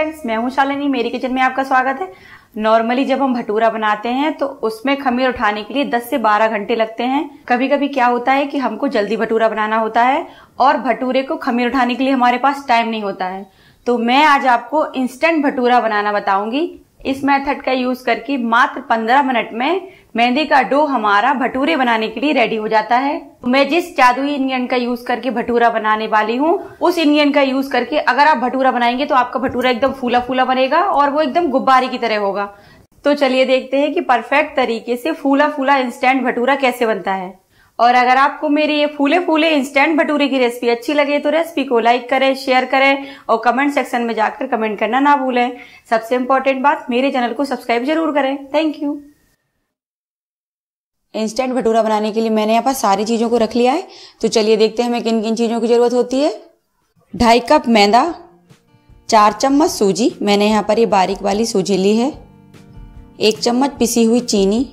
Friends, मैं हूं शालिनी। मेरी किचन में आपका स्वागत है। नॉर्मली जब हम भटूरा बनाते हैं तो उसमें खमीर उठाने के लिए 10 से 12 घंटे लगते हैं। कभी कभी क्या होता है कि हमको जल्दी भटूरा बनाना होता है और भटूरे को खमीर उठाने के लिए हमारे पास टाइम नहीं होता है। तो मैं आज आपको इंस्टेंट भटूरा बनाना बताऊंगी। इस मेथड का यूज करके मात्र 15 मिनट में मैदे का डो हमारा भटूरे बनाने के लिए रेडी हो जाता है। मैं जिस जादुई इंग्रेडिएंट का यूज करके भटूरा बनाने वाली हूँ, उस इंग्रेडिएंट का यूज करके अगर आप भटूरा बनाएंगे तो आपका भटूरा एकदम फूला फूला बनेगा और वो एकदम गुब्बारे की तरह होगा। तो चलिए देखते हैं कि परफेक्ट तरीके से फूला फूला इंस्टेंट भटूरा कैसे बनता है। और अगर आपको मेरी ये फूले फूले इंस्टेंट भटूरे की रेसिपी अच्छी लगे तो रेसिपी को लाइक करें, शेयर करें और कमेंट सेक्शन में जाकर कमेंट करना ना भूलें। सबसे इम्पोर्टेंट बात, मेरे चैनल को सब्सक्राइब जरूर करें। Thank you. इंस्टेंट भटूरा बनाने के लिए मैंने यहाँ पर सारी चीजों को रख लिया है। तो चलिए देखते हैं हमें किन किन चीजों की जरूरत होती है। 2.5 कप मैदा, 4 चम्मच सूजी, मैंने यहाँ पर ये बारीक वाली सूजी ली है, 1 चम्मच पिसी हुई चीनी,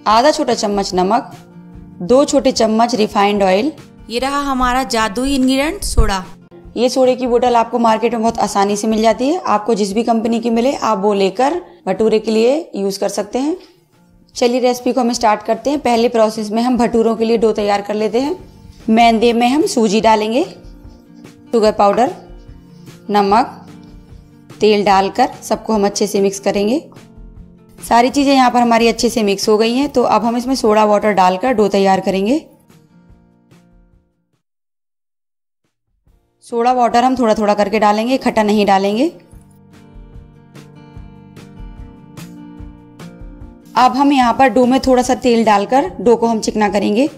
आधा छोटा चम्मच नमक, 2 छोटे चम्मच रिफाइंड ऑयल। ये रहा हमारा जादुई इंग्रेडिएंट सोडा। ये सोडे की बोतल आपको मार्केट में बहुत आसानी से मिल जाती है। आपको जिस भी कंपनी की मिले आप वो लेकर भटूरे के लिए यूज कर सकते हैं। चलिए रेसिपी को हम स्टार्ट करते हैं। पहले प्रोसेस में हम भटूरों के लिए डो तैयार कर लेते हैं। मैदे में हम सूजी डालेंगे, शुगर पाउडर, नमक, तेल डालकर सबको हम अच्छे से मिक्स करेंगे। सारी चीजें यहाँ पर हमारी अच्छे से मिक्स हो गई हैं। तो अब हम इसमें सोडा वाटर डालकर डो तैयार करेंगे। सोडा वाटर हम थोड़ा थोड़ा करके डालेंगे, इकट्ठा नहीं डालेंगे। अब हम यहाँ पर डो में थोड़ा सा तेल डालकर डो को हम चिकना करेंगे।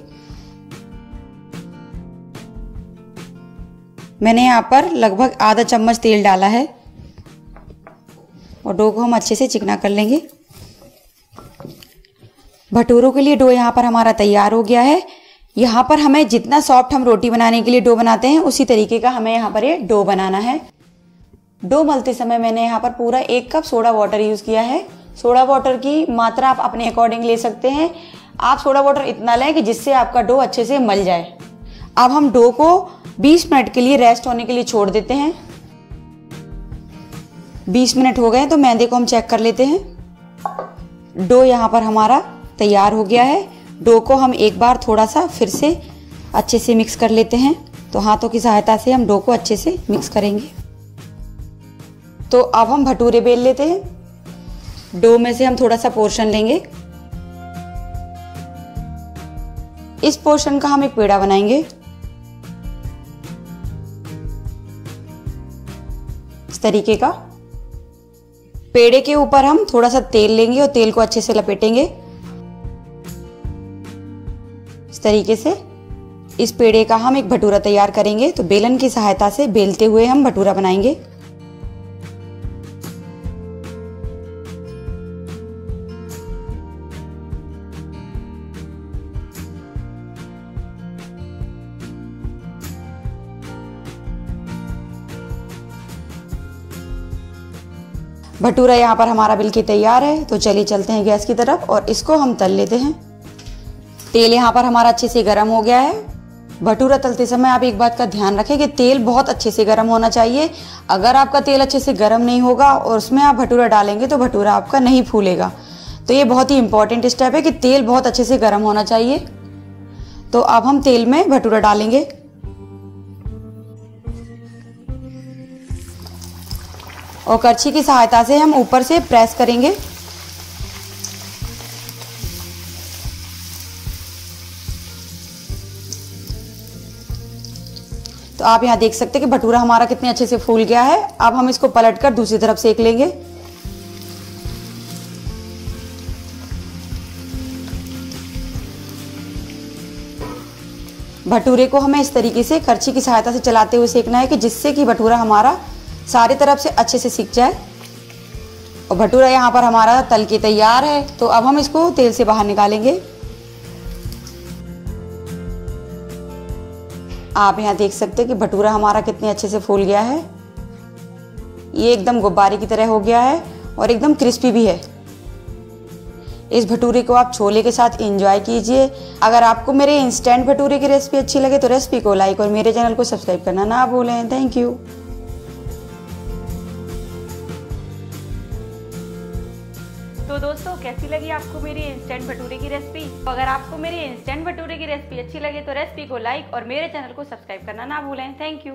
मैंने यहाँ पर लगभग आधा चम्मच तेल डाला है और डो को हम अच्छे से चिकना कर लेंगे। भटूरों के लिए डो यहाँ पर हमारा तैयार हो गया है। यहाँ पर हमें जितना सॉफ्ट हम रोटी बनाने के लिए डो बनाते हैं उसी तरीके का हमें यहाँ पर ये डो बनाना है। डो मलते समय मैंने यहाँ पर पूरा 1 कप सोडा वाटर यूज किया है। सोडा वाटर की मात्रा आप अपने अकॉर्डिंग ले सकते हैं। आप सोडा वाटर इतना लें कि जिससे आपका डो अच्छे से मल जाए। अब हम डो को 20 मिनट के लिए रेस्ट होने के लिए छोड़ देते हैं। 20 मिनट हो गए तो मैदे को हम चेक कर लेते हैं। डो यहाँ पर हमारा तैयार हो गया है। डो को हम एक बार थोड़ा सा फिर से अच्छे से मिक्स कर लेते हैं। तो हाथों की सहायता से हम डो को अच्छे से मिक्स करेंगे। तो अब हम भटूरे बेल लेते हैं। डो में से हम थोड़ा सा पोर्शन लेंगे। इस पोर्शन का हम एक पेड़ा बनाएंगे। इस तरीके का पेड़े के ऊपर हम थोड़ा सा तेल लेंगे और तेल को अच्छे से लपेटेंगे। इस तरीके से इस पेड़े का हम एक भटूरा तैयार करेंगे। तो बेलन की सहायता से बेलते हुए हम भटूरा बनाएंगे। भटूरा यहाँ पर हमारा बिल्कुल तैयार है। तो चलिए चलते हैं गैस की तरफ और इसको हम तल लेते हैं। तेल यहाँ पर हमारा अच्छे से गर्म हो गया है। भटूरा तलते समय आप एक बात का ध्यान रखें कि तेल बहुत अच्छे से गर्म होना चाहिए। अगर आपका तेल अच्छे से गर्म नहीं होगा और उसमें आप भटूरा डालेंगे तो भटूरा आपका नहीं फूलेगा। तो ये बहुत ही इंपॉर्टेंट स्टेप है कि तेल बहुत अच्छे से गर्म होना चाहिए। तो अब हम तेल में भटूरा डालेंगे। और करछी की सहायता से हम ऊपर से प्रेस करेंगे। तो आप यहाँ देख सकते हैं कि भटूरा हमारा कितने अच्छे से फूल गया है। अब हम इसको पलटकर दूसरी तरफ सेक लेंगे। भटूरे को हमें इस तरीके से करछी की सहायता से चलाते हुए सेकना है कि जिससे कि भटूरा हमारा सारी तरफ से अच्छे से सिक जाए। और भटूरा यहाँ पर हमारा तल के तैयार है। तो अब हम इसको तेल से बाहर निकालेंगे। आप यहाँ देख सकते हैं कि भटूरा हमारा कितने अच्छे से फूल गया है। ये एकदम गुब्बारे की तरह हो गया है और एकदम क्रिस्पी भी है। इस भटूरे को आप छोले के साथ एंजॉय कीजिए। अगर आपको मेरे इंस्टेंट भटूरे की रेसिपी अच्छी लगे तो रेसिपी को लाइक और मेरे चैनल को सब्सक्राइब करना ना भूलें। Thank you. तो दोस्तों कैसी लगी आपको मेरी इंस्टेंट भटूरे की रेसिपी? तो अगर आपको मेरी इंस्टेंट भटूरे की रेसिपी अच्छी लगे तो रेसिपी को लाइक और मेरे चैनल को सब्सक्राइब करना ना भूलें। Thank you.